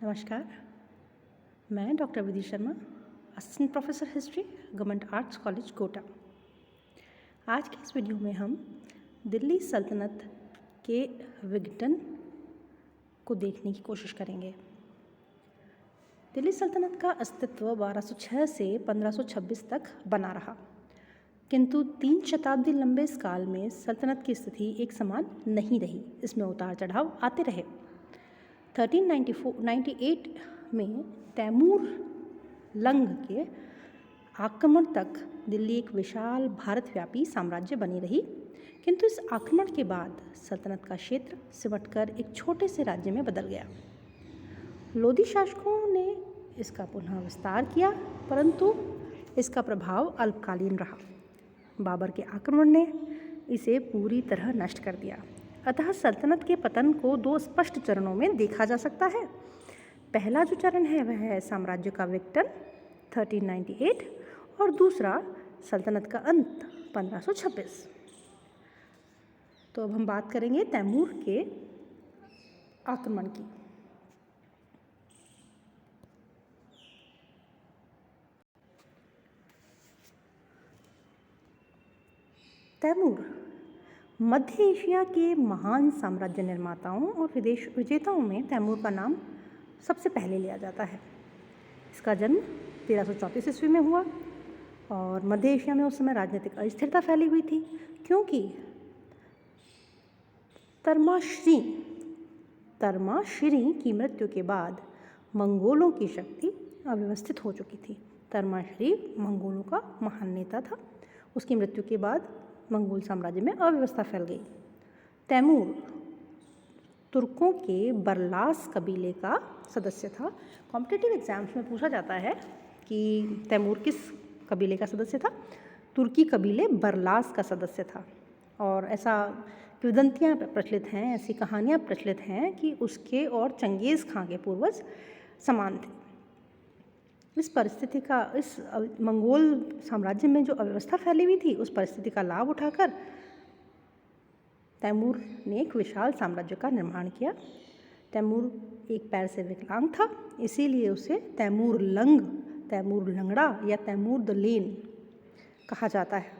नमस्कार, मैं doctor Vidhi Sharma, assistant professor history, government arts college Kota. आज के इस वीडियो में हम दिल्ली सल्तनत के विघटन को देखने की कोशिश करेंगे। दिल्ली सल्तनत का अस्तित्व 1206 से 1526 तक बना रहा, किंतु 3 शताब्दी लंबे इस काल में सल्तनत की स्थिति एक समान नहीं रही। इसमें उतार चढ़ाव आते रहे। 1398 में तैमूर लंग के आक्रमण तक दिल्ली एक विशाल भारतव्यापी साम्राज्य बनी रही, किंतु इस आक्रमण के बाद सल्तनत का क्षेत्र सिमटकर एक छोटे से राज्य में बदल गया। लोधी शासकों ने इसका पुनः विस्तार किया, परंतु इसका प्रभाव अल्पकालीन रहा। बाबर के आक्रमण ने इसे पूरी तरह नष्ट कर दिया। अतः सल्तनत के पतन को 2 स्पष्ट चरणों में देखा जा सकता है। पहला जो चरण है वह है साम्राज्य का विघटन 1398 और दूसरा सल्तनत का अंत 1526। तो अब हम बात करेंगे तैमूर के आक्रमण की। तैमूर मध्य एशिया के महान साम्राज्य निर्माताओं और विदेश विजेताओं में तैमूर का नाम सबसे पहले लिया जाता है। इसका जन्म 1334 ईस्वी में हुआ और मध्य एशिया में उस समय राजनीतिक अस्थिरता फैली हुई थी, क्योंकि तर्माश्री की मृत्यु के बाद मंगोलों की शक्ति अव्यवस्थित हो चुकी थी। तर्माश्री मंगोलों का महान नेता था। उसकी मृत्यु के बाद मंगोल साम्राज्य में अव्यवस्था फैल गई। तैमूर तुर्कों के बरलास कबीले का सदस्य था। कॉम्पिटिटिव एग्जाम्स में पूछा जाता है कि तैमूर किस कबीले का सदस्य था। तुर्की कबीले बरलास का सदस्य था। और ऐसा किंवदंतियाँ प्रचलित हैं, ऐसी कहानियाँ प्रचलित हैं कि उसके और चंगेज़ खां के पूर्वज समान थे। इस मंगोल साम्राज्य में जो अव्यवस्था फैली हुई थी, उस परिस्थिति का लाभ उठाकर तैमूर ने एक विशाल साम्राज्य का निर्माण किया। तैमूर एक पैर से विकलांग था, इसीलिए उसे तैमूर लंगड़ा या तैमूर द लेन कहा जाता है।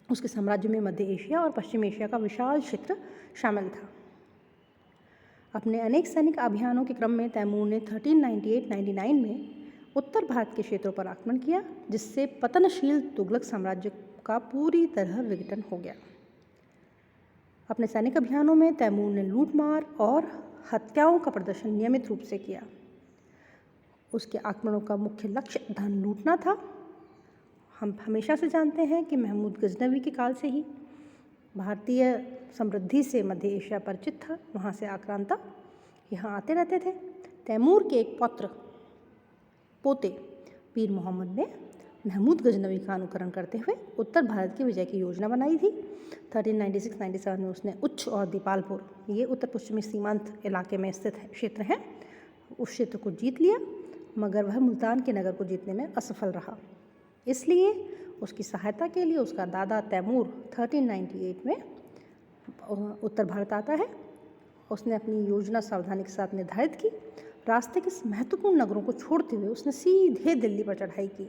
उसके साम्राज्य में मध्य एशिया और पश्चिम एशिया का विशाल क्षेत्र शामिल था। अपने अनेक सैनिक अभियानों के क्रम में तैमूर ने 1398-99 में उत्तर भारत के क्षेत्रों पर आक्रमण किया, जिससे पतनशील तुगलक साम्राज्य का पूरी तरह विघटन हो गया। अपने सैनिक अभियानों में तैमूर ने लूटमार और हत्याओं का प्रदर्शन नियमित रूप से किया। उसके आक्रमणों का मुख्य लक्ष्य धन लूटना था। हम हमेशा से जानते हैं कि महमूद गजनवी के काल से ही भारतीय समृद्धि से मध्य एशिया परिचित था। वहाँ से आक्रांता यहाँ आते रहते थे। तैमूर के एक पोते पीर मोहम्मद ने महमूद गजनवी का अनुकरण करते हुए उत्तर भारत की विजय की योजना बनाई थी। 1396-97 में उसने उच्च और दीपालपुर, ये उत्तर पश्चिमी सीमांत इलाके में स्थित क्षेत्र हैं, उस क्षेत्र को जीत लिया, मगर वह मुल्तान के नगर को जीतने में असफल रहा। इसलिए उसकी सहायता के लिए उसका दादा तैमूर 1398 में उत्तर भारत आता है। उसने अपनी योजना सावधानी के साथ निर्धारित की। रास्ते के महत्वपूर्ण नगरों को छोड़ते हुए उसने सीधे दिल्ली पर चढ़ाई की।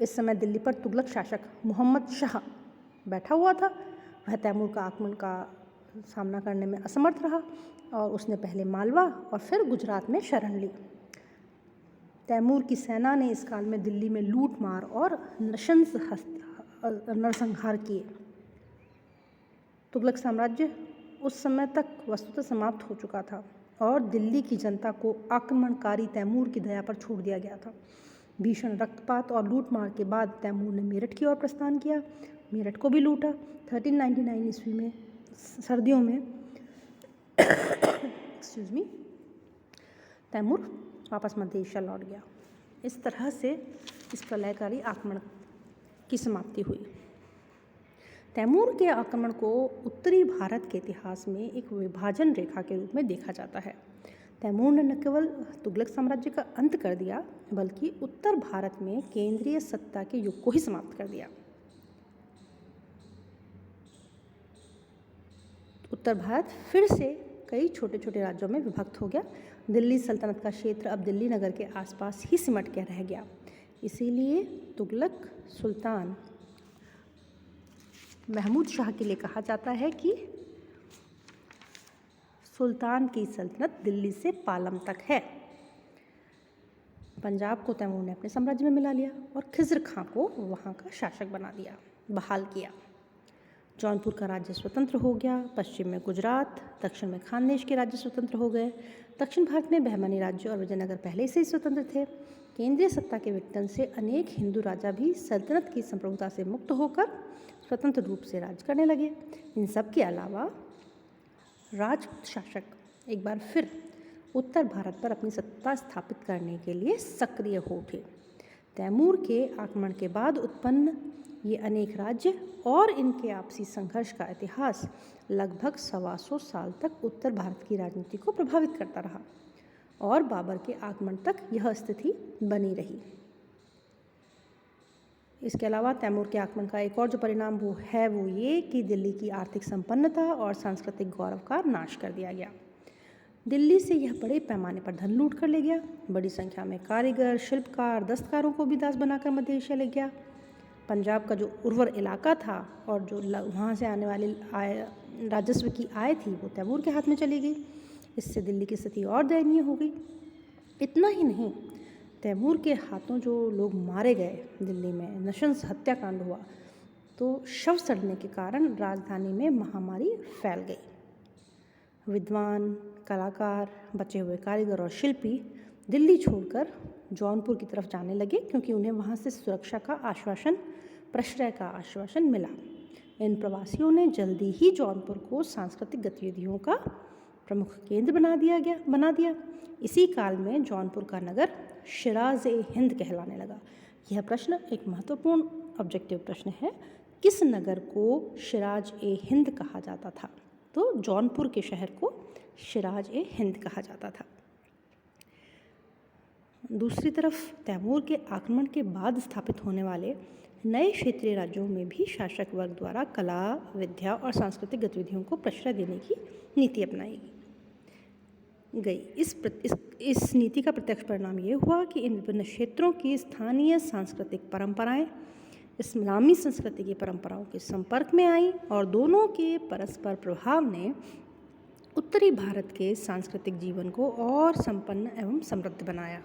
इस समय दिल्ली पर तुगलक शासक मोहम्मद शाह बैठा हुआ था। वह तैमूर का आक्रमण का सामना करने में असमर्थ रहा और उसने पहले मालवा और फिर गुजरात में शरण ली। तैमूर की सेना ने इस काल में दिल्ली में लूटमार और नरसंहार किए। तुगलक साम्राज्य उस समय तक वस्तुतः समाप्त हो चुका था और दिल्ली की जनता को आक्रमणकारी तैमूर की दया पर छोड़ दिया गया था। भीषण रक्तपात और लूटमार के बाद तैमूर ने मेरठ की ओर प्रस्थान किया। मेरठ को भी लूटा। 1399 ईस्वी में सर्दियों में तैमूर वापस मध्य एशिया लौट गया। इस तरह से इस प्रलयकारी आक्रमण की समाप्ति हुई। तैमूर के आक्रमण को उत्तरी भारत के इतिहास में एक विभाजन रेखा के रूप में देखा जाता है। तैमूर ने न केवल तुगलक साम्राज्य का अंत कर दिया, बल्कि उत्तर भारत में केंद्रीय सत्ता के युग को ही समाप्त कर दिया। उत्तर भारत फिर से कई छोटे छोटे राज्यों में विभक्त हो गया, दिल्ली सल्तनत का क्षेत्र अब दिल्ली नगर के आसपास ही सिमट के रह गया। इसीलिए तुगलक सुल्तान महमूद शाह के लिए कहा जाता है कि सुल्तान की सल्तनत दिल्ली से पालम तक है। पंजाब को तैमूर ने अपने साम्राज्य में मिला लिया और खिज़्र खां को वहाँ का शासक बना दिया, बहाल किया। जौनपुर का राज्य स्वतंत्र हो गया। पश्चिम में गुजरात, दक्षिण में खानदेश के राज्य स्वतंत्र हो गए। दक्षिण भारत में बहमनी राज्य और विजयनगर पहले से ही स्वतंत्र थे। केंद्रीय सत्ता के विघटन से अनेक हिंदू राजा भी सल्तनत की संप्रभुता से मुक्त होकर स्वतंत्र रूप से राज करने लगे। इन सब के अलावा राजपूत शासक एक बार फिर उत्तर भारत पर अपनी सत्ता स्थापित करने के लिए सक्रिय हो उठे। तैमूर के आक्रमण के बाद उत्पन्न ये अनेक राज्य और इनके आपसी संघर्ष का इतिहास लगभग 125 साल तक उत्तर भारत की राजनीति को प्रभावित करता रहा और बाबर के आगमन तक यह स्थिति बनी रही। इसके अलावा तैमूर के आक्रमण का एक और जो परिणाम वो ये कि दिल्ली की आर्थिक संपन्नता और सांस्कृतिक गौरव का नाश कर दिया गया। दिल्ली से यह बड़े पैमाने पर धन लूट कर ले गया। बड़ी संख्या में कारीगर, शिल्पकार, दस्तकारों को भी दास बनाकर मध्य एशिया ले गया। पंजाब का जो उर्वर इलाका था और जो वहाँ से आने वाले राजस्व की आय थी वो तैमूर के हाथ में चली गई। इससे दिल्ली की स्थिति और दयनीय हो गई। इतना ही नहीं, तैमूर के हाथों जो लोग मारे गए, दिल्ली में नृशंस हत्याकांड हुआ, तो शव सड़ने के कारण राजधानी में महामारी फैल गई। विद्वान, कलाकार, बचे हुए कारीगर और शिल्पी दिल्ली छोड़कर जौनपुर की तरफ जाने लगे क्योंकि उन्हें वहाँ से सुरक्षा का आश्वासन, प्रश्रय का आश्वासन मिला। इन प्रवासियों ने जल्दी ही जौनपुर को सांस्कृतिक गतिविधियों का प्रमुख केंद्र बना दिया। इसी काल में जौनपुर का नगर शिराज़-ए-हिंद कहलाने लगा। यह प्रश्न एक महत्वपूर्ण ऑब्जेक्टिव प्रश्न है। किस नगर को शिराज़-ए-हिंद कहा जाता था? तो जौनपुर के शहर को शिराज़-ए-हिंद कहा जाता था। दूसरी तरफ तैमूर के आक्रमण के बाद स्थापित होने वाले नए क्षेत्रीय राज्यों में भी शासक वर्ग द्वारा कला, विद्या और सांस्कृतिक गतिविधियों को प्रश्रय देने की नीति अपनाई गई। इस नीति का प्रत्यक्ष परिणाम ये हुआ कि इन विभिन्न क्षेत्रों की स्थानीय सांस्कृतिक परंपराएं इस्लामी संस्कृति की परंपराओं के संपर्क में आईं और दोनों के परस्पर प्रभाव ने उत्तरी भारत के सांस्कृतिक जीवन को और संपन्न एवं समृद्ध बनाया।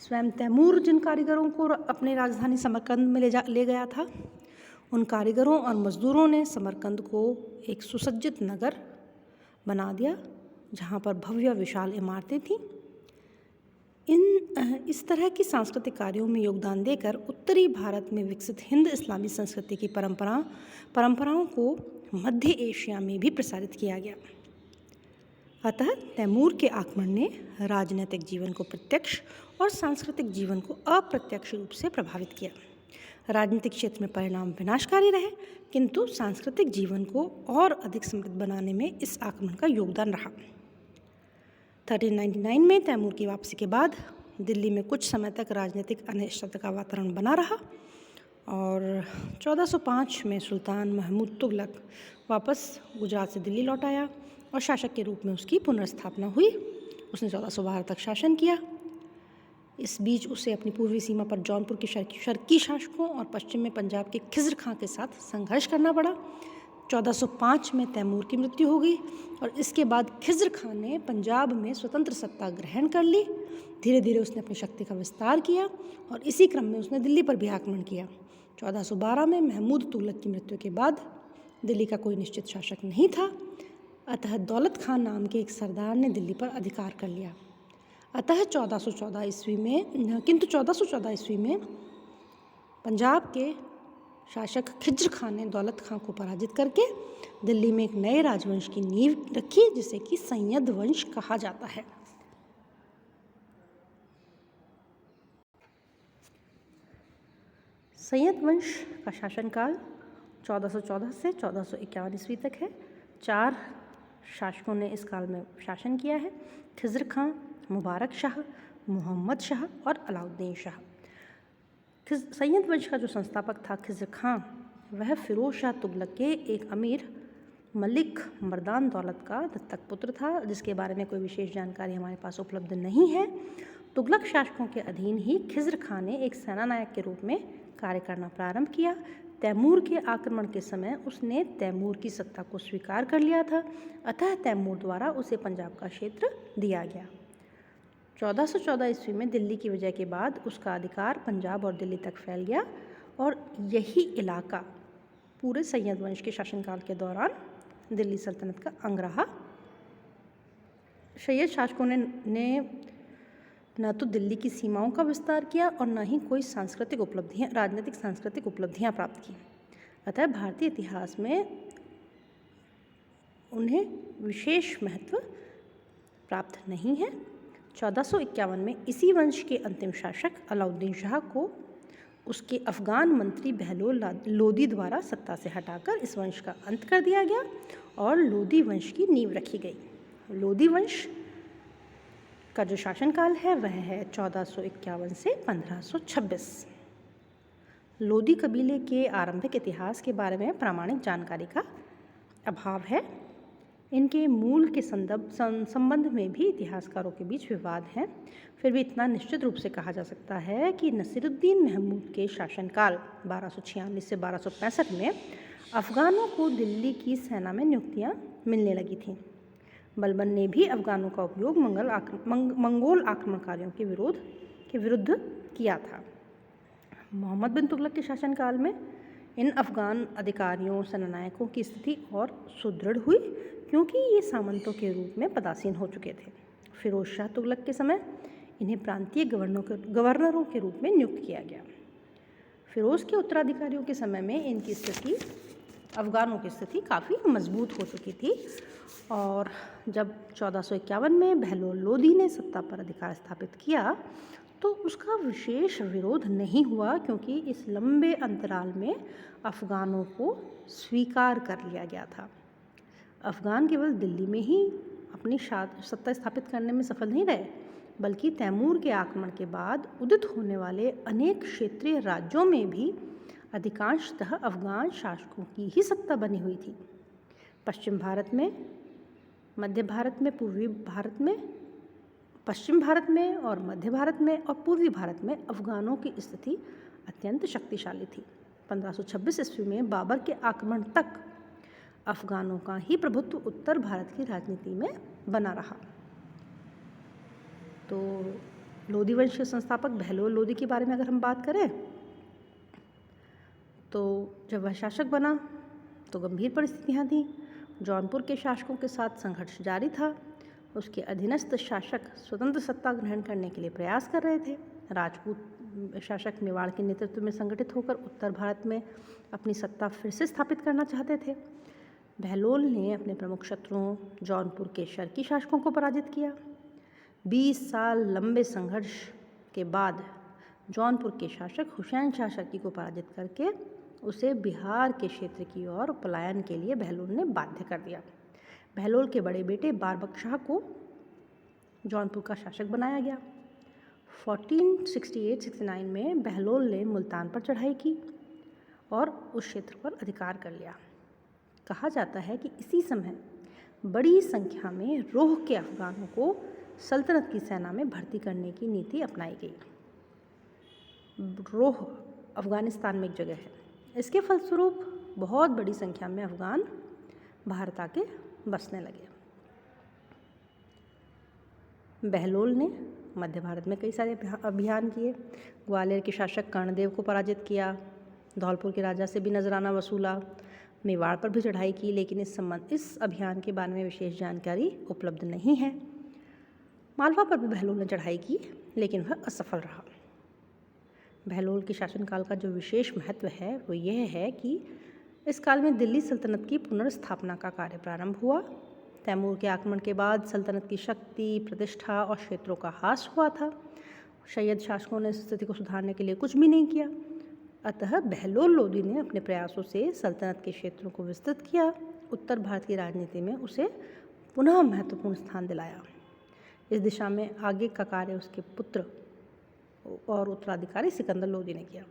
स्वयं तैमूर जिन कारीगरों को अपनी राजधानी समरकंद में ले गया था, उन कारीगरों और मजदूरों ने समरकंद को एक सुसज्जित नगर बना दिया जहाँ पर भव्य विशाल इमारतें थीं। इस तरह की सांस्कृतिक कार्यों में योगदान देकर उत्तरी भारत में विकसित हिंद इस्लामी संस्कृति की परंपराओं को मध्य एशिया में भी प्रसारित किया गया। अतः तैमूर के आक्रमण ने राजनीतिक जीवन को प्रत्यक्ष और सांस्कृतिक जीवन को अप्रत्यक्ष रूप से प्रभावित किया। राजनीतिक क्षेत्र में परिणाम विनाशकारी रहे, किंतु सांस्कृतिक जीवन को और अधिक समृद्ध बनाने में इस आक्रमण का योगदान रहा। 1399 में तैमूर की वापसी के बाद दिल्ली में कुछ समय तक राजनीतिक अनिश्चितता का वातावरण बना रहा और 1405 में सुल्तान महमूद तुगलक वापस गुजरात से दिल्ली लौट आया और शासक के रूप में उसकी पुनर्स्थापना हुई। उसने 1412 तक शासन किया। इस बीच उसे अपनी पूर्वी सीमा पर जौनपुर के शर्की शासकों और पश्चिम में पंजाब के खिज़्र खां के साथ संघर्ष करना पड़ा। 1405 में तैमूर की मृत्यु हो गई और इसके बाद खिज़्र खां ने पंजाब में स्वतंत्र सत्ता ग्रहण कर ली। धीरे धीरे उसने अपनी शक्ति का विस्तार किया और इसी क्रम में उसने दिल्ली पर भी आक्रमण किया। 1412 में महमूद तुगलक की मृत्यु के बाद दिल्ली का कोई निश्चित शासक नहीं था, अतः दौलत खान नाम के एक सरदार ने दिल्ली पर अधिकार कर लिया। अतः 1414 ईस्वी में पंजाब के शासक खिज़्र खां ने दौलत खां को पराजित करके दिल्ली में एक नए राजवंश की नींव रखी जिसे कि सैयद वंश कहा जाता है। सैयद वंश का शासनकाल 1414 से 1451 ईस्वी तक है। 4 शासकों ने इस काल में शासन किया है: खिज़्र खां, मुबारक शाह, मोहम्मद शाह और अलाउद्दीन शाह। सैयद वंश का जो संस्थापक था खिज़्र खां, वह फिरोज शाह तुगलक के एक अमीर मलिक मर्दान दौलत का दत्तक पुत्र था, जिसके बारे में कोई विशेष जानकारी हमारे पास उपलब्ध नहीं है। तुगलक शासकों के अधीन ही खिज़्र खां ने एक सेनानायक के रूप में कार्य करना प्रारंभ किया। तैमूर के आक्रमण के समय उसने तैमूर की सत्ता को स्वीकार कर लिया था, अतः तैमूर द्वारा उसे पंजाब का क्षेत्र दिया गया। 1414 ईस्वी में दिल्ली की विजय के बाद उसका अधिकार पंजाब और दिल्ली तक फैल गया और यही इलाका पूरे सैयद वंश के शासनकाल के दौरान दिल्ली सल्तनत का अंग रहा। सैयद शासकों ने न तो दिल्ली की सीमाओं का विस्तार किया और न ही कोई राजनीतिक सांस्कृतिक उपलब्धियां प्राप्त की, अतः भारतीय इतिहास में उन्हें विशेष महत्व प्राप्त नहीं है। 1451 में इसी वंश के अंतिम शासक अलाउद्दीन शाह को उसके अफ़गान मंत्री बहलोल लोदी द्वारा सत्ता से हटाकर इस वंश का अंत कर दिया गया और लोदी वंश की नींव रखी गई। लोदी वंश का जो शासनकाल है वह है 1451 से 1526। लोदी कबीले के आरंभिक इतिहास के बारे में प्रामाणिक जानकारी का अभाव है। इनके मूल के संबंध में भी इतिहासकारों के बीच विवाद हैं। फिर भी इतना निश्चित रूप से कहा जा सकता है कि नसीरुद्दीन महमूद के शासनकाल 1246 से 1265 में अफ़गानों को दिल्ली की सेना में नियुक्तियां मिलने लगी थीं। बलबन ने भी अफ़गानों का उपयोग मंगोल आक्रमणकारियों के विरुद्ध किया था। मोहम्मद बिन तुगलक के शासनकाल में इन अफ़गान अधिकारियों सेनानायकों की स्थिति और सुदृढ़ हुई, क्योंकि ये सामंतों के रूप में पदासीन हो चुके थे। फिरोज शाह तुगलक के समय इन्हें प्रांतीय गवर्नरों के रूप में नियुक्त किया गया। फिरोज़ के उत्तराधिकारियों के समय में इनकी स्थिति अफ़गानों की स्थिति काफ़ी मजबूत हो चुकी थी और जब 1451 में बहलोल लोदी ने सत्ता पर अधिकार स्थापित किया तो उसका विशेष विरोध नहीं हुआ, क्योंकि इस लंबे अंतराल में अफ़गानों को स्वीकार कर लिया गया था। अफ़गान केवल दिल्ली में ही अपनी सत्ता स्थापित करने में सफल नहीं रहे, बल्कि तैमूर के आक्रमण के बाद उदित होने वाले अनेक क्षेत्रीय राज्यों में भी अधिकांशतः अफ़गान शासकों की ही सत्ता बनी हुई थी। पश्चिम भारत में, मध्य भारत में, पश्चिम भारत में और मध्य भारत में और पूर्वी भारत में अफ़गानों की स्थिति अत्यंत शक्तिशाली थी। 1526 ईस्वी में बाबर के आक्रमण तक अफ़गानों का ही प्रभुत्व उत्तर भारत की राजनीति में बना रहा। तो लोदी वंश के संस्थापक बहलोल लोदी के बारे में अगर हम बात करें तो जब वह शासक बना तो गंभीर परिस्थितियाँ थीं। जौनपुर के शासकों के साथ संघर्ष जारी था। उसके अधीनस्थ शासक स्वतंत्र सत्ता ग्रहण करने के लिए प्रयास कर रहे थे। राजपूत शासक मेवाड़ के नेतृत्व में संगठित होकर उत्तर भारत में अपनी सत्ता फिर से स्थापित करना चाहते थे। बहलोल ने अपने प्रमुख शत्रुओं जौनपुर के शर्की शासकों को पराजित किया। 20 साल लंबे संघर्ष के बाद जौनपुर के शासक हुसैन शाह शर्की को पराजित करके उसे बिहार के क्षेत्र की ओर पलायन के लिए बहलोल ने बाध्य कर दिया। बहलोल के बड़े बेटे बारबक शाह को जौनपुर का शासक बनाया गया। 1468-69 में बहलोल ने मुल्तान पर चढ़ाई की और उस क्षेत्र पर अधिकार कर लिया। कहा जाता है कि इसी समय बड़ी संख्या में रोह के अफ़गानों को सल्तनत की सेना में भर्ती करने की नीति अपनाई गई। रोह अफ़गानिस्तान में एक जगह है। इसके फलस्वरूप बहुत बड़ी संख्या में अफ़गान भारत आके बसने लगे। बहलोल ने मध्य भारत में कई सारे अभियान किए। ग्वालियर के शासक कर्णदेव को पराजित किया। धौलपुर के राजा से भी नजराना वसूला। मेवाड़ पर भी चढ़ाई की, लेकिन इस अभियान के बारे में विशेष जानकारी उपलब्ध नहीं है। मालवा पर भी बहलोल ने चढ़ाई की, लेकिन वह असफल रहा। बहलोल के शासनकाल का जो विशेष महत्व है वो यह है कि इस काल में दिल्ली सल्तनत की पुनर्स्थापना का कार्य प्रारंभ हुआ। तैमूर के आक्रमण के बाद सल्तनत की शक्ति, प्रतिष्ठा और क्षेत्रों का ह्रास हुआ था। सैयद शासकों ने स्थिति को सुधारने के लिए कुछ भी नहीं किया। अतः बहलोल लोदी ने अपने प्रयासों से सल्तनत के क्षेत्रों को विस्तृत किया। उत्तर भारत की राजनीति में उसे पुनः महत्वपूर्ण स्थान दिलाया। इस दिशा में आगे का कार्य उसके पुत्र और उत्तराधिकारी सिकंदर लोदी ने किया।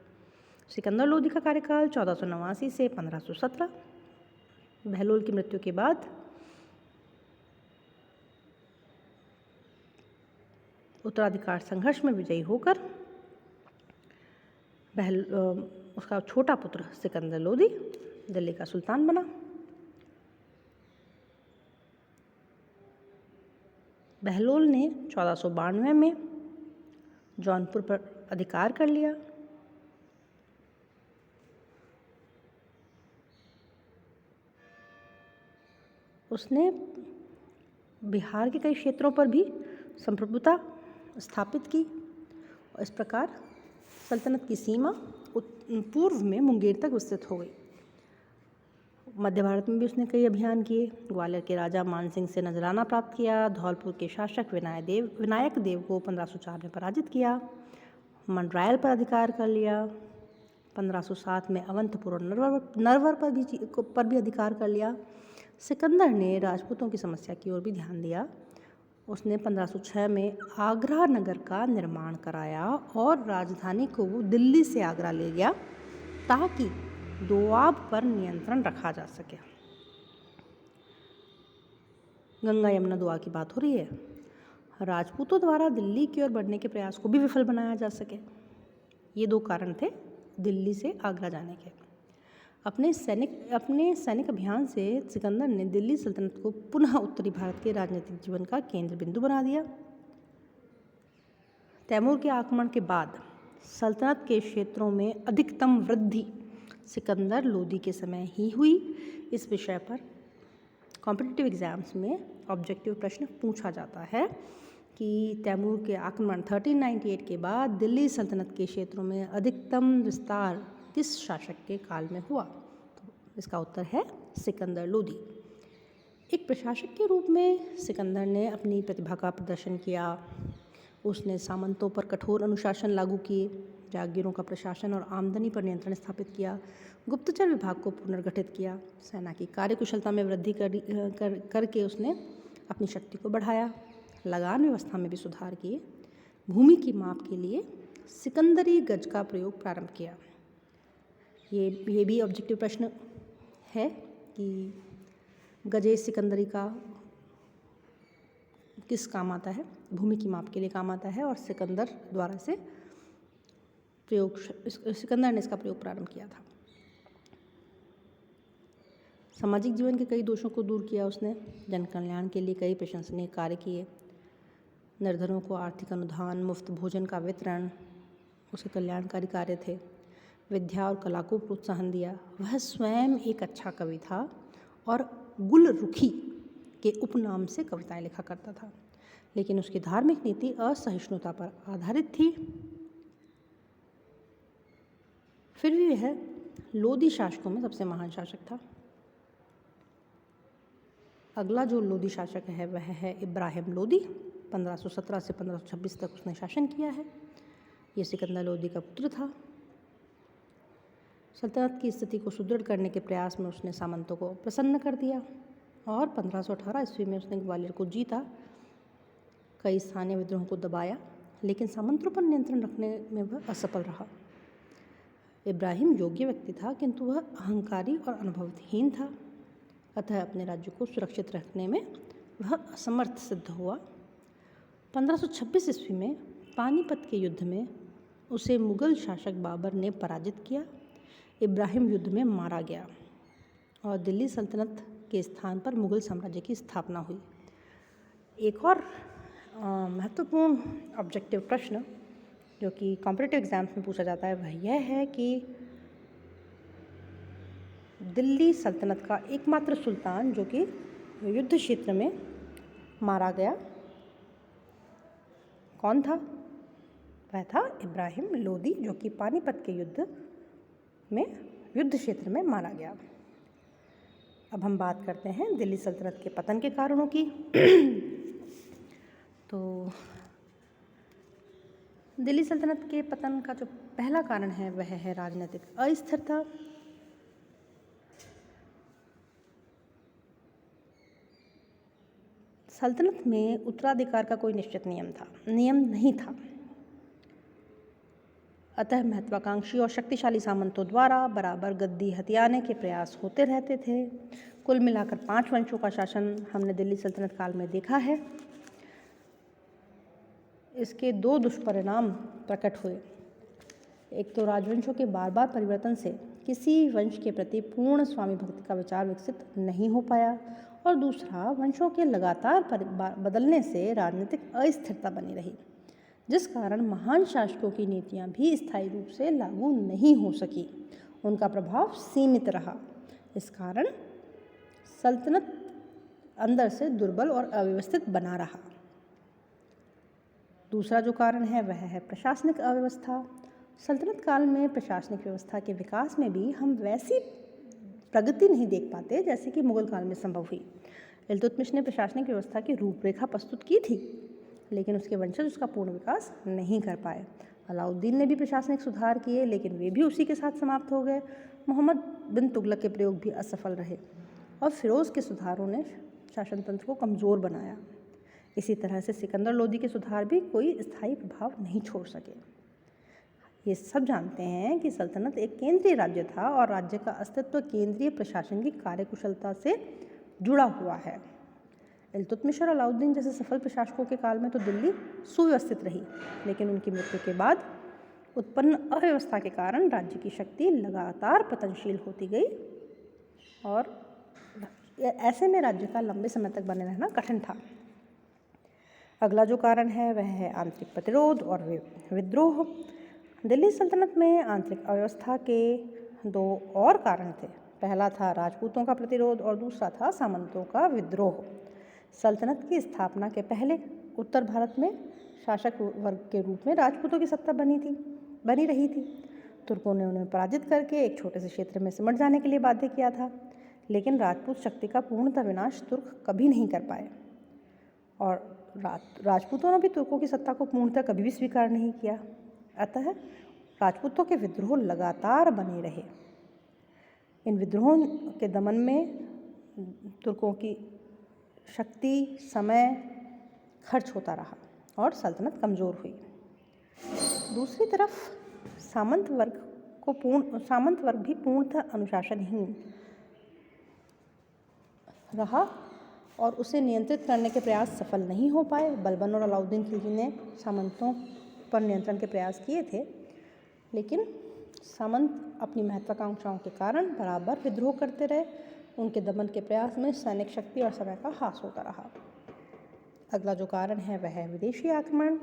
सिकंदर लोदी का कार्यकाल 1489 से 1517। बहलोल की मृत्यु के बाद उत्तराधिकार संघर्ष में विजयी होकर उसका छोटा पुत्र सिकंदर लोदी दिल्ली का सुल्तान बना। बहलोल ने 1492 में जौनपुर पर अधिकार कर लिया। उसने बिहार के कई क्षेत्रों पर भी संप्रभुता स्थापित की और इस प्रकार सल्तनत की सीमा पूर्व में मुंगेर तक विस्तृत हो गई। मध्य भारत में भी उसने कई अभियान किए। ग्वालियर के राजा मानसिंह से नजराना प्राप्त किया। धौलपुर के शासक विनायक देव को 1504 में पराजित किया। मंडरायल पर अधिकार कर लिया। 1507 में अवंतपुर और नरवर पर भी अधिकार कर लिया। सिकंदर ने राजपूतों की समस्या की ओर भी ध्यान दिया। उसने 1506 में आगरा नगर का निर्माण कराया और राजधानी को वो दिल्ली से आगरा ले गया ताकि दोआब पर नियंत्रण रखा जा सके। गंगा यमुना दोआ की बात हो रही है। राजपूतों द्वारा दिल्ली की ओर बढ़ने के प्रयास को भी विफल बनाया जा सके। ये दो कारण थे दिल्ली से आगरा जाने के। अपने सैनिक अभियान से सिकंदर ने दिल्ली सल्तनत को पुनः उत्तरी भारत के राजनीतिक जीवन का केंद्र बिंदु बना दिया। तैमूर के आक्रमण के बाद सल्तनत के क्षेत्रों में अधिकतम वृद्धि सिकंदर लोदी के समय ही हुई। इस विषय पर कॉम्पिटिटिव एग्जाम्स में ऑब्जेक्टिव प्रश्न पूछा जाता है कि तैमूर के आक्रमण 1398 के बाद दिल्ली सल्तनत के क्षेत्रों में अधिकतम विस्तार किस शासक के काल में हुआ? तो इसका उत्तर है सिकंदर लोदी। एक प्रशासक के रूप में सिकंदर ने अपनी प्रतिभा का प्रदर्शन किया। उसने सामंतों पर कठोर अनुशासन लागू किए, जागीरों का प्रशासन और आमदनी पर नियंत्रण स्थापित किया, गुप्तचर विभाग को पुनर्गठित किया, सेना की कार्यकुशलता में वृद्धि करके उसने अपनी शक्ति को बढ़ाया, लगान व्यवस्था में भी सुधार किए, भूमि की माप के लिए सिकंदरी गज का प्रयोग प्रारंभ किया। ये भी ऑब्जेक्टिव प्रश्न है कि गजे सिकंदरी का किस काम आता है? भूमि की माप के लिए काम आता है और सिकंदर द्वारा सिकंदर ने इसका प्रयोग प्रारंभ किया था। सामाजिक जीवन के कई दोषों को दूर किया उसने। जन कल्याण के लिए कई प्रशंसनीय कार्य किए। निर्धनों को आर्थिक अनुदान, मुफ्त भोजन का वितरण उसके कल्याणकारी कार्य थे। विद्या और कला को प्रोत्साहन दिया। वह स्वयं एक अच्छा कवि था और गुलरुखी के उपनाम से कविताएं लिखा करता था, लेकिन उसकी धार्मिक नीति असहिष्णुता पर आधारित थी। फिर भी वह लोदी शासकों में सबसे महान शासक था। अगला जो लोदी शासक है वह है इब्राहिम लोदी। 1517 से 1526 तक उसने शासन किया है। ये सिकंदर लोदी का पुत्र था। सल्तनत की स्थिति को सुदृढ़ करने के प्रयास में उसने सामंतों को प्रसन्न कर दिया और 1518 ईस्वी में उसने ग्वालियर को जीता। कई स्थानीय विद्रोहों को दबाया, लेकिन सामंतों पर नियंत्रण रखने में वह असफल रहा। इब्राहिम योग्य व्यक्ति था, किंतु वह अहंकारी और अनुभवहीन था, अतः अपने राज्य को सुरक्षित रखने में वह असमर्थ सिद्ध हुआ। 1526 ईस्वी में पानीपत के युद्ध में उसे मुगल शासक बाबर ने पराजित किया। इब्राहिम युद्ध में मारा गया और दिल्ली सल्तनत के स्थान पर मुगल साम्राज्य की स्थापना हुई। एक और महत्वपूर्ण ऑब्जेक्टिव प्रश्न जो कि कॉम्पिटिटिव एग्जाम्स में पूछा जाता है वह यह है कि दिल्ली सल्तनत का एकमात्र सुल्तान जो कि युद्ध क्षेत्र में मारा गया कौन था? वह था इब्राहिम लोदी, जो कि पानीपत के युद्ध क्षेत्र में मारा गया। अब हम बात करते हैं दिल्ली सल्तनत के पतन के कारणों की। तो दिल्ली सल्तनत के पतन का जो पहला कारण है वह है राजनीतिक अस्थिरता। सल्तनत में उत्तराधिकार का कोई निश्चित नियम नहीं था। अतः महत्वाकांक्षी और शक्तिशाली सामंतों द्वारा बराबर गद्दी हथियाने के प्रयास होते रहते थे। कुल मिलाकर 5 वंशों का शासन हमने दिल्ली सल्तनत काल में देखा है। इसके 2 दुष्परिणाम प्रकट हुए। एक तो राजवंशों के बार बार परिवर्तन से किसी वंश के प्रति पूर्ण स्वामी भक्ति का विचार विकसित नहीं हो पाया, और दूसरा वंशों के लगातार बदलने से राजनीतिक अस्थिरता बनी रही, जिस कारण महान शासकों की नीतियां भी स्थायी रूप से लागू नहीं हो सकी। उनका प्रभाव सीमित रहा। इस कारण सल्तनत अंदर से दुर्बल और अव्यवस्थित बना रहा। दूसरा जो कारण है वह है प्रशासनिक अव्यवस्था। सल्तनत काल में प्रशासनिक व्यवस्था के विकास में भी हम वैसी प्रगति नहीं देख पाते जैसे कि मुगल काल में संभव हुई। इल्तुतमिश ने प्रशासनिक व्यवस्था की रूपरेखा प्रस्तुत की थी, लेकिन उसके वंशज उसका पूर्ण विकास नहीं कर पाए। अलाउद्दीन ने भी प्रशासनिक सुधार किए, लेकिन वे भी उसी के साथ समाप्त हो गए। मोहम्मद बिन तुगलक के प्रयोग भी असफल रहे, और फिरोज़ के सुधारों ने शासन तंत्र को कमज़ोर बनाया। इसी तरह से सिकंदर लोदी के सुधार भी कोई स्थायी प्रभाव नहीं छोड़ सके। ये सब जानते हैं कि सल्तनत एक केंद्रीय राज्य था, और राज्य का अस्तित्व केंद्रीय प्रशासन की कार्यकुशलता से जुड़ा हुआ है। इल्तुतमिश और अलाउद्दीन जैसे सफल प्रशासकों के काल में तो दिल्ली सुव्यवस्थित रही, लेकिन उनकी मृत्यु के बाद उत्पन्न अव्यवस्था के कारण राज्य की शक्ति लगातार पतनशील होती गई, और ऐसे में राज्य का लंबे समय तक बने रहना कठिन था। अगला जो कारण है वह है आंतरिक प्रतिरोध और विद्रोह। दिल्ली सल्तनत में आंतरिक अव्यवस्था के 2 और कारण थे। पहला था राजपूतों का प्रतिरोध और दूसरा था सामंतों का विद्रोह। सल्तनत की स्थापना के पहले उत्तर भारत में शासक वर्ग के रूप में राजपूतों की सत्ता बनी रही थी। तुर्कों ने उन्हें पराजित करके एक छोटे से क्षेत्र में सिमट जाने के लिए बाध्य किया था, लेकिन राजपूत शक्ति का पूर्णतः विनाश तुर्क कभी नहीं कर पाए, और राजपूतों ने भी तुर्कों की सत्ता को पूर्णतः कभी भी स्वीकार नहीं किया। अतः राजपूतों के विद्रोह लगातार बने रहे। इन विद्रोहों के दमन में तुर्कों की शक्ति, समय खर्च होता रहा और सल्तनत कमज़ोर हुई। दूसरी तरफ सामंत वर्ग भी पूर्णतः अनुशासनहीन रहा, और उसे नियंत्रित करने के प्रयास सफल नहीं हो पाए। बलबन और अलाउद्दीन खिलजी ने सामंतों पर नियंत्रण के प्रयास किए थे, लेकिन सामंत अपनी महत्वाकांक्षाओं के कारण बराबर विद्रोह करते रहे। उनके दमन के प्रयास में सैनिक शक्ति और समय का ह्रास होता रहा। अगला जो कारण है वह है विदेशी आक्रमण।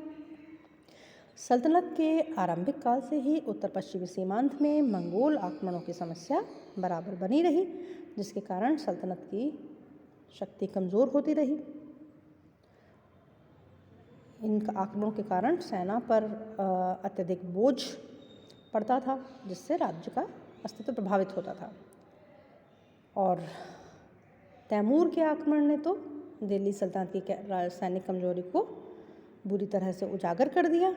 सल्तनत के आरंभिक काल से ही उत्तर पश्चिमी सीमांत में मंगोल आक्रमणों की समस्या बराबर बनी रही, जिसके कारण सल्तनत की शक्ति कमज़ोर होती रही। इन आक्रमणों के कारण सेना पर अत्यधिक बोझ पड़ता था, जिससे राज्य का अस्तित्व प्रभावित होता था। और तैमूर के आक्रमण ने तो दिल्ली सल्तनत की सैनिक कमजोरी को बुरी तरह से उजागर कर दिया।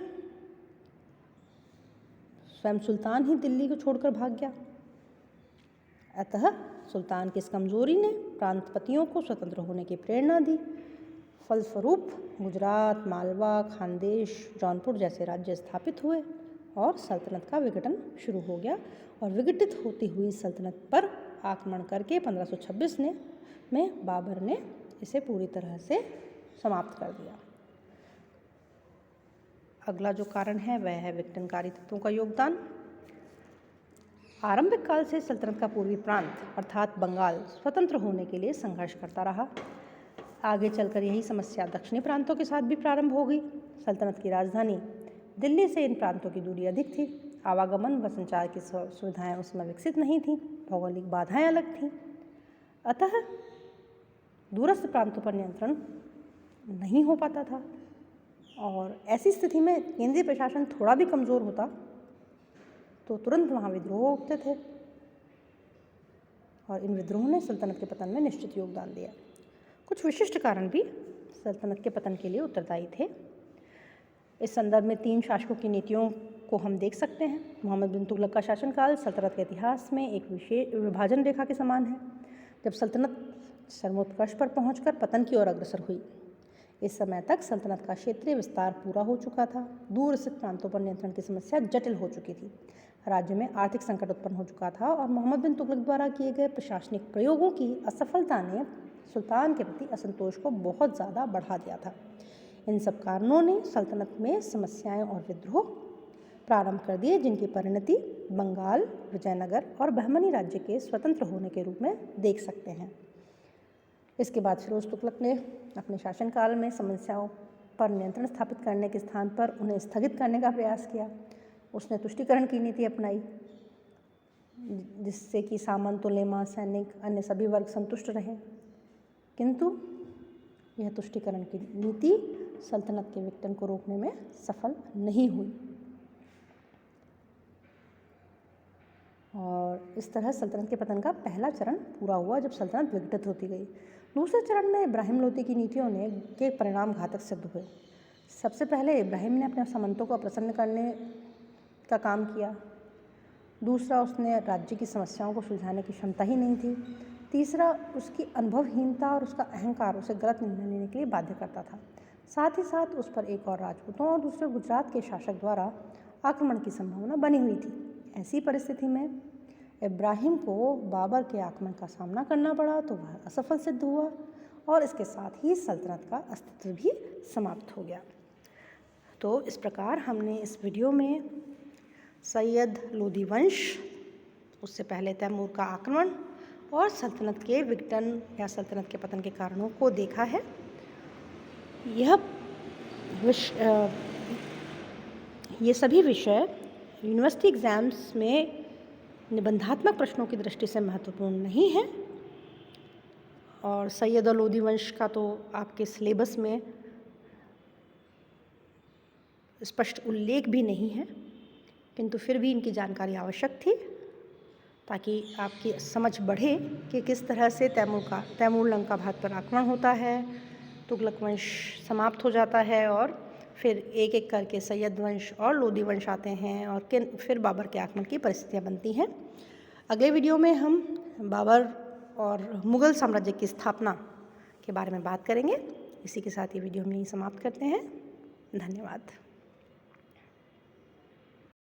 स्वयं सुल्तान ही दिल्ली को छोड़कर भाग गया। अतः सुल्तान की इस कमजोरी ने प्रांतपतियों को स्वतंत्र होने की प्रेरणा दी। फलस्वरूप गुजरात, मालवा, खानदेश, जौनपुर जैसे राज्य स्थापित हुए और सल्तनत का विघटन शुरू हो गया। और विघटित होती हुई सल्तनत पर आक्रमण करके 1526 में बाबर ने इसे पूरी तरह से समाप्त कर दिया। अगला जो कारण है वह है विघटनकारी तत्वों का योगदान। आरंभिक काल से सल्तनत का पूर्वी प्रांत अर्थात बंगाल स्वतंत्र होने के लिए संघर्ष करता रहा। आगे चलकर यही समस्या दक्षिणी प्रांतों के साथ भी प्रारंभ हो गई। सल्तनत की राजधानी दिल्ली से इन प्रांतों की दूरी अधिक थी। आवागमन व संचार की सुविधाएं उस समय विकसित नहीं थीं। भौगोलिक बाधाएं अलग थीं। अतः दूरस्थ प्रांतों पर नियंत्रण नहीं हो पाता था। और ऐसी स्थिति में केंद्रीय प्रशासन थोड़ा भी कमज़ोर होता तो तुरंत वहाँ विद्रोह उठते थे, और इन विद्रोहों ने सल्तनत के पतन में निश्चित योगदान दिया। कुछ विशिष्ट कारण भी सल्तनत के पतन के लिए उत्तरदायी थे। इस संदर्भ में 3 शासकों की नीतियों को हम देख सकते हैं। मोहम्मद बिन तुगलक का शासनकाल सल्तनत के इतिहास में एक विशेष विभाजन रेखा के समान है, जब सल्तनत सर्वोत्कर्ष पर पहुंचकर पतन की ओर अग्रसर हुई। इस समय तक सल्तनत का क्षेत्रीय विस्तार पूरा हो चुका था। दूर स्थित प्रांतों पर नियंत्रण की समस्या जटिल हो चुकी थी। राज्य में आर्थिक संकट उत्पन्न हो चुका था और मोहम्मद बिन तुगलक द्वारा किए गए प्रशासनिक प्रयोगों की असफलता ने सुल्तान के प्रति असंतोष को बहुत ज़्यादा बढ़ा दिया था। इन सब कारणों ने सल्तनत में समस्याएं और विद्रोह प्रारंभ कर दिए, जिनकी परिणति बंगाल, विजयनगर और बहमनी राज्य के स्वतंत्र होने के रूप में देख सकते हैं। इसके बाद फिरोज तुगलक ने अपने शासनकाल में समस्याओं पर नियंत्रण स्थापित करने के स्थान पर उन्हें स्थगित करने का प्रयास किया। उसने तुष्टीकरण की नीति अपनाई, जिससे कि सामंत, उलेमा, सैनिक, अन्य सभी वर्ग संतुष्ट रहे। किंतु यह तुष्टीकरण की नीति सल्तनत के विघटन को रोकने में सफल नहीं हुई और इस तरह सल्तनत के पतन का पहला चरण पूरा हुआ, जब सल्तनत विघटित होती गई। दूसरे चरण में इब्राहिम लोदी की नीतियों के परिणाम घातक सिद्ध हुए। सबसे पहले इब्राहिम ने अपने सामंतों को प्रसन्न करने का काम किया। दूसरा, उसने राज्य की समस्याओं को सुलझाने की क्षमता ही नहीं थी। तीसरा, उसकी अनुभवहीनता और उसका अहंकार उसे गलत निर्णय लेने के लिए बाध्य करता था। साथ ही साथ उस पर एक और राजपूतों और दूसरे गुजरात के शासक द्वारा आक्रमण की संभावना बनी हुई थी। ऐसी परिस्थिति में इब्राहिम को बाबर के आक्रमण का सामना करना पड़ा, तो वह असफल सिद्ध हुआ और इसके साथ ही सल्तनत का अस्तित्व भी समाप्त हो गया। तो इस प्रकार हमने इस वीडियो में सैयद लोदी वंश, उससे पहले तैमूर का आक्रमण और सल्तनत के विघटन या सल्तनत के पतन के कारणों को देखा है। ये सभी विषय यूनिवर्सिटी एग्ज़ाम्स में निबंधात्मक प्रश्नों की दृष्टि से महत्वपूर्ण नहीं है और सैयद और लोदी वंश का तो आपके सिलेबस में स्पष्ट उल्लेख भी नहीं है, किंतु फिर भी इनकी जानकारी आवश्यक थी ताकि आपकी समझ बढ़े कि किस तरह से तैमूर लंका भारत पर आक्रमण होता है, तुगलक वंश समाप्त हो जाता है और फिर एक एक करके सैयद वंश और लोदी वंश आते हैं और फिर बाबर के आक्रमण की परिस्थितियाँ बनती हैं। अगले वीडियो में हम बाबर और मुग़ल साम्राज्य की स्थापना के बारे में बात करेंगे। इसी के साथ ये वीडियो हम यहीं समाप्त करते हैं। धन्यवाद।